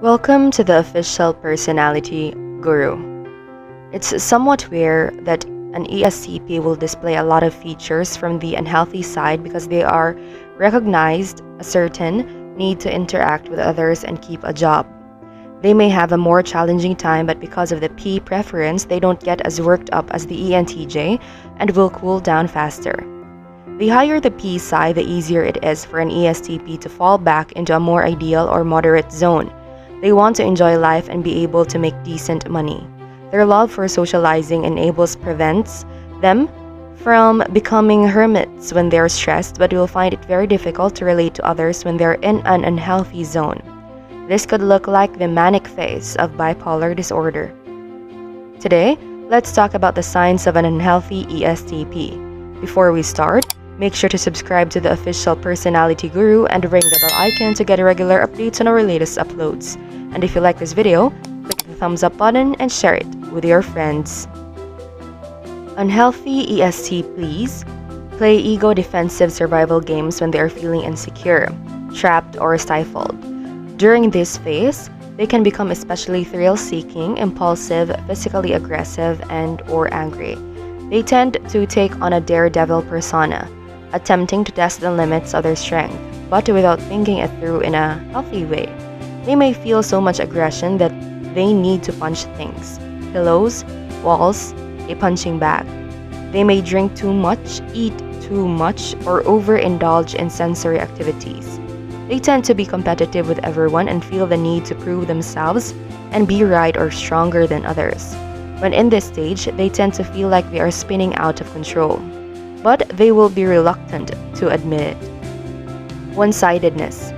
Welcome to the official personality guru. It's somewhat rare that an ESTP will display a lot of features from the unhealthy side because they are recognized a certain need to interact with others and keep a job. They may have a more challenging time, but because of the P preference, they don't get as worked up as the ENTJ and will cool down faster. The higher the P side, the easier it is for an ESTP to fall back into a more ideal or moderate zone. They want to enjoy life and be able to make decent money. Their love for socializing prevents them from becoming hermits when they're stressed, but will find it very difficult to relate to others when they're in an unhealthy zone. This could look like the manic phase of bipolar disorder. Today, let's talk about the signs of an unhealthy ESTP. Before we start, make sure to subscribe to the official personality guru and ring the bell icon to get regular updates on our latest uploads. And if you like this video, click the thumbs up button and share it with your friends. Unhealthy ESTPs play ego defensive survival games when they are feeling insecure, trapped, or stifled. During this phase, they can become especially thrill-seeking, impulsive, physically aggressive, and/or angry. They tend to take on a daredevil persona, attempting to test the limits of their strength, but without thinking it through in a healthy way. They may feel so much aggression that they need to punch things, pillows, walls, a punching bag. They may drink too much, eat too much, or overindulge in sensory activities. They tend to be competitive with everyone and feel the need to prove themselves and be right or stronger than others. When in this stage, they tend to feel like they are spinning out of control, but they will be reluctant to admit it. One-sidedness.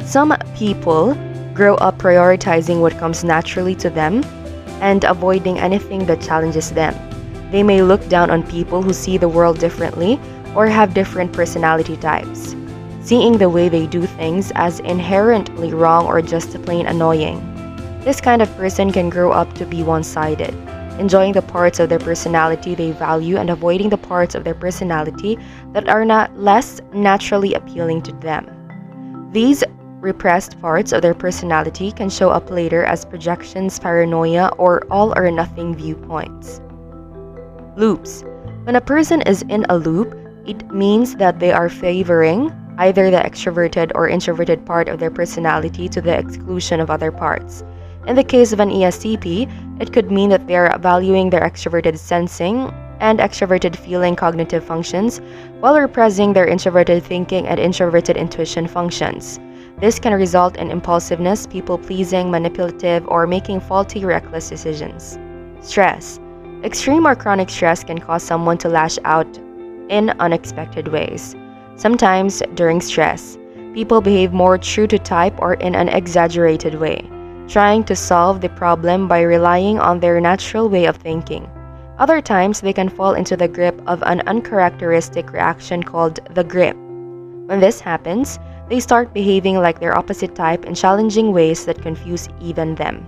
Some people grow up prioritizing what comes naturally to them and avoiding anything that challenges them. They may look down on people who see the world differently or have different personality types, seeing the way they do things as inherently wrong or just plain annoying. This kind of person can grow up to be one-sided, enjoying the parts of their personality they value and avoiding the parts of their personality that are not less naturally appealing to them. These repressed parts of their personality can show up later as projections, paranoia, or all-or-nothing viewpoints. Loops. When a person is in a loop, it means that they are favoring either the extroverted or introverted part of their personality to the exclusion of other parts. In the case of an ESTP, it could mean that they are valuing their extroverted sensing and extroverted feeling cognitive functions while repressing their introverted thinking and introverted intuition functions. This can result in impulsiveness, people-pleasing, manipulative, or making faulty, reckless decisions. Stress. Extreme or chronic stress can cause someone to lash out in unexpected ways. Sometimes, during stress, people behave more true to type or in an exaggerated way, trying to solve the problem by relying on their natural way of thinking. Other times, they can fall into the grip of an uncharacteristic reaction called the grip. When this happens, they start behaving like their opposite type in challenging ways that confuse even them.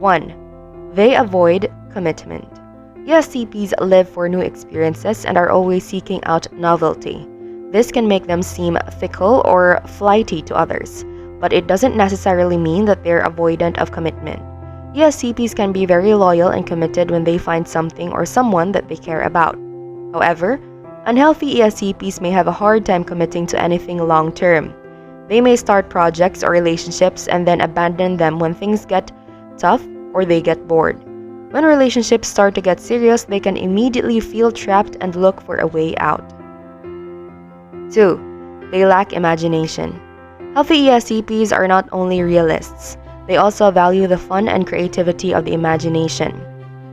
1. They avoid commitment. ESTPs live for new experiences and are always seeking out novelty. This can make them seem fickle or flighty to others, but it doesn't necessarily mean that they're avoidant of commitment. ESTPs can be very loyal and committed when they find something or someone that they care about. However, unhealthy ESTPs may have a hard time committing to anything long-term. They may start projects or relationships and then abandon them when things get tough or they get bored. When relationships start to get serious, they can immediately feel trapped and look for a way out. 2. They lack imagination. Healthy ESTPs are not only realists, they also value the fun and creativity of the imagination.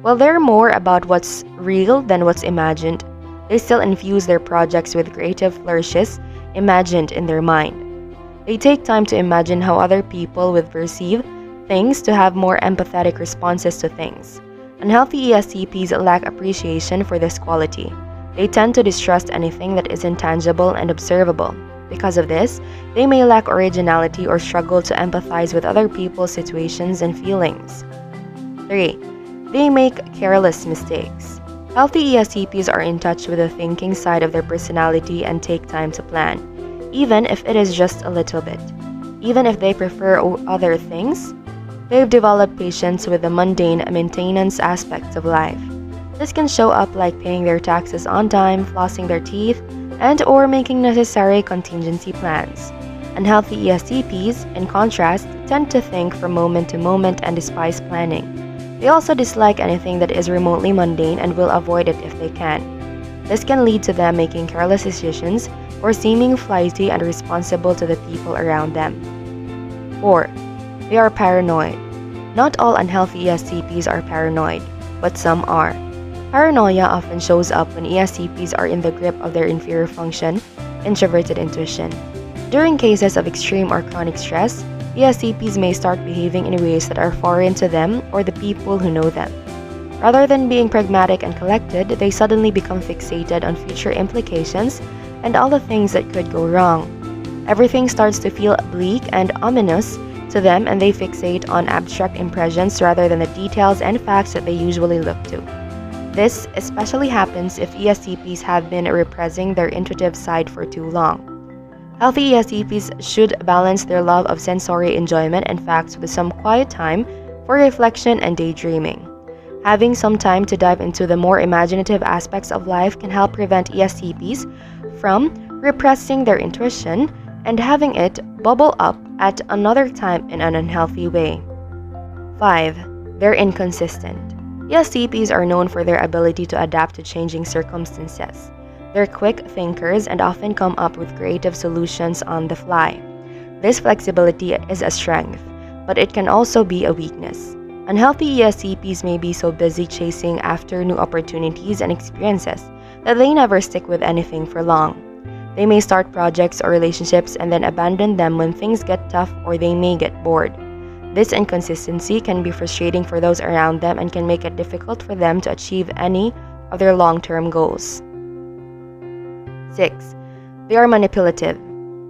While they're more about what's real than what's imagined, they still infuse their projects with creative flourishes imagined in their mind. They take time to imagine how other people would perceive things to have more empathetic responses to things. Unhealthy ESTPs lack appreciation for this quality. They tend to distrust anything that is intangible and observable. Because of this, they may lack originality or struggle to empathize with other people's situations and feelings. 3. They make careless mistakes. Healthy ESTPs are in touch with the thinking side of their personality and take time to plan, even if it is just a little bit. Even if they prefer other things, they've developed patience with the mundane maintenance aspects of life. This can show up like paying their taxes on time, flossing their teeth, and/or making necessary contingency plans. Unhealthy ESTPs, in contrast, tend to think from moment to moment and despise planning. They also dislike anything that is remotely mundane and will avoid it if they can. This can lead to them making careless decisions or seeming flighty and irresponsible to the people around them. 4. They are paranoid. Not all unhealthy ESTPs are paranoid, but some are. Paranoia often shows up when ESTPs are in the grip of their inferior function, introverted intuition. During cases of extreme or chronic stress, ESTPs may start behaving in ways that are foreign to them or the people who know them. Rather than being pragmatic and collected, they suddenly become fixated on future implications and all the things that could go wrong. Everything starts to feel bleak and ominous to them, and they fixate on abstract impressions rather than the details and facts that they usually look to. This especially happens if ESTPs have been repressing their intuitive side for too long. Healthy ESTPs should balance their love of sensory enjoyment and facts with some quiet time for reflection and daydreaming. Having some time to dive into the more imaginative aspects of life can help prevent ESTPs from repressing their intuition and having it bubble up at another time in an unhealthy way. 5. They're inconsistent. ESTPs are known for their ability to adapt to changing circumstances. They're quick thinkers and often come up with creative solutions on the fly. This flexibility is a strength, but it can also be a weakness. Unhealthy ESTPs may be so busy chasing after new opportunities and experiences that they never stick with anything for long. They may start projects or relationships and then abandon them when things get tough, or they may get bored. This inconsistency can be frustrating for those around them and can make it difficult for them to achieve any of their long-term goals. 6. They are manipulative.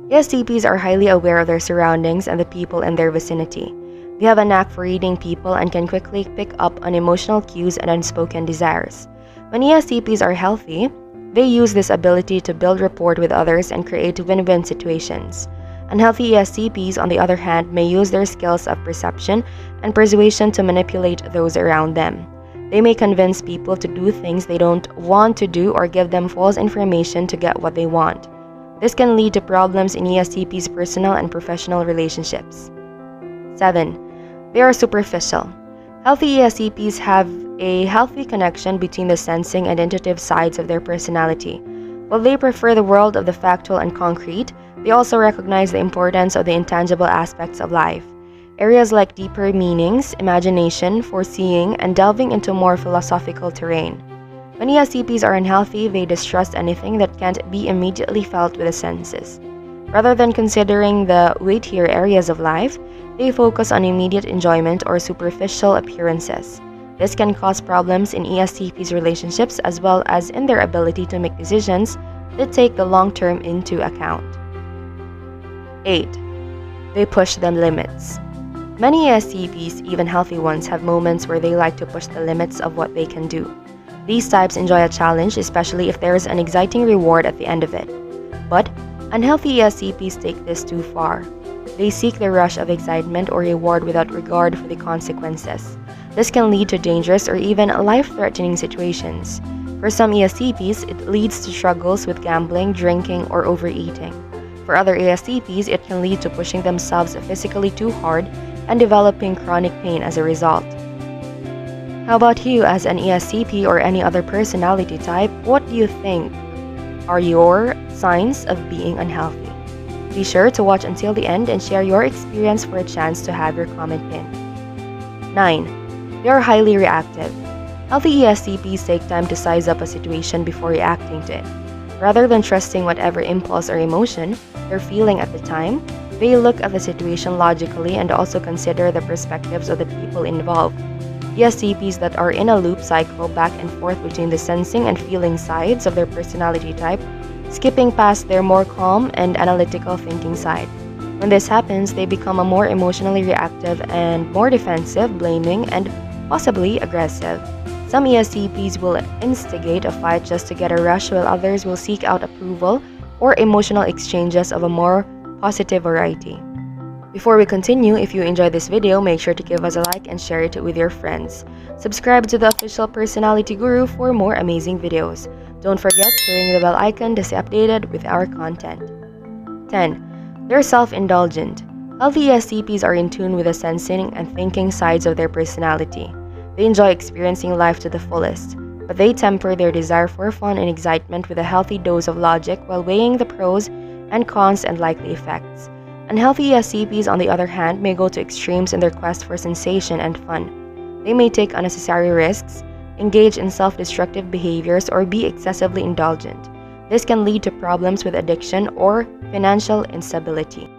ESTPs are highly aware of their surroundings and the people in their vicinity. They have a knack for reading people and can quickly pick up on emotional cues and unspoken desires. When ESTPs are healthy, they use this ability to build rapport with others and create win-win situations. Unhealthy ESTPs, on the other hand, may use their skills of perception and persuasion to manipulate those around them. They may convince people to do things they don't want to do or give them false information to get what they want. This can lead to problems in ESTPs' personal and professional relationships. 7. They are superficial. Healthy ESTPs have a healthy connection between the sensing and intuitive sides of their personality. While they prefer the world of the factual and concrete, they also recognize the importance of the intangible aspects of life. Areas like deeper meanings, imagination, foreseeing, and delving into more philosophical terrain. When ESTPs are unhealthy, they distrust anything that can't be immediately felt with the senses. Rather than considering the weightier areas of life, they focus on immediate enjoyment or superficial appearances. This can cause problems in ESTPs' relationships as well as in their ability to make decisions that take the long term into account. 8. They push the limits. Many ESTPs, even healthy ones, have moments where they like to push the limits of what they can do. These types enjoy a challenge, especially if there is an exciting reward at the end of it. But unhealthy ESTPs take this too far. They seek the rush of excitement or reward without regard for the consequences. This can lead to dangerous or even life-threatening situations. For some ESTPs, it leads to struggles with gambling, drinking, or overeating. For other ESTPs, it can lead to pushing themselves physically too hard and developing chronic pain as a result. How about you as an ESTP or any other personality type? What do you think are your signs of being unhealthy? Be sure to watch until the end and share your experience for a chance to have your comment pinned. 9. They are highly reactive. Healthy ESTPs take time to size up a situation before reacting to it. Rather than trusting whatever impulse or emotion they're feeling at the time, they look at the situation logically and also consider the perspectives of the people involved. ESTPs that are in a loop cycle back and forth between the sensing and feeling sides of their personality type, skipping past their more calm and analytical thinking side. When this happens, they become a more emotionally reactive and more defensive, blaming, and possibly aggressive. Some ESTPs will instigate a fight just to get a rush, while others will seek out approval or emotional exchanges of a more positive variety. Before we continue, if you enjoyed this video, make sure to give us a like and share it with your friends. Subscribe to the official Personality Guru for more amazing videos. Don't forget to ring the bell icon to stay updated with our content. 10. They're self-indulgent. Healthy ESTPs are in tune with the sensing and thinking sides of their personality. They enjoy experiencing life to the fullest, but they temper their desire for fun and excitement with a healthy dose of logic while weighing the pros and cons and likely effects. Unhealthy ESTPs, on the other hand, may go to extremes in their quest for sensation and fun. They may take unnecessary risks, engage in self-destructive behaviors, or be excessively indulgent. This can lead to problems with addiction or financial instability.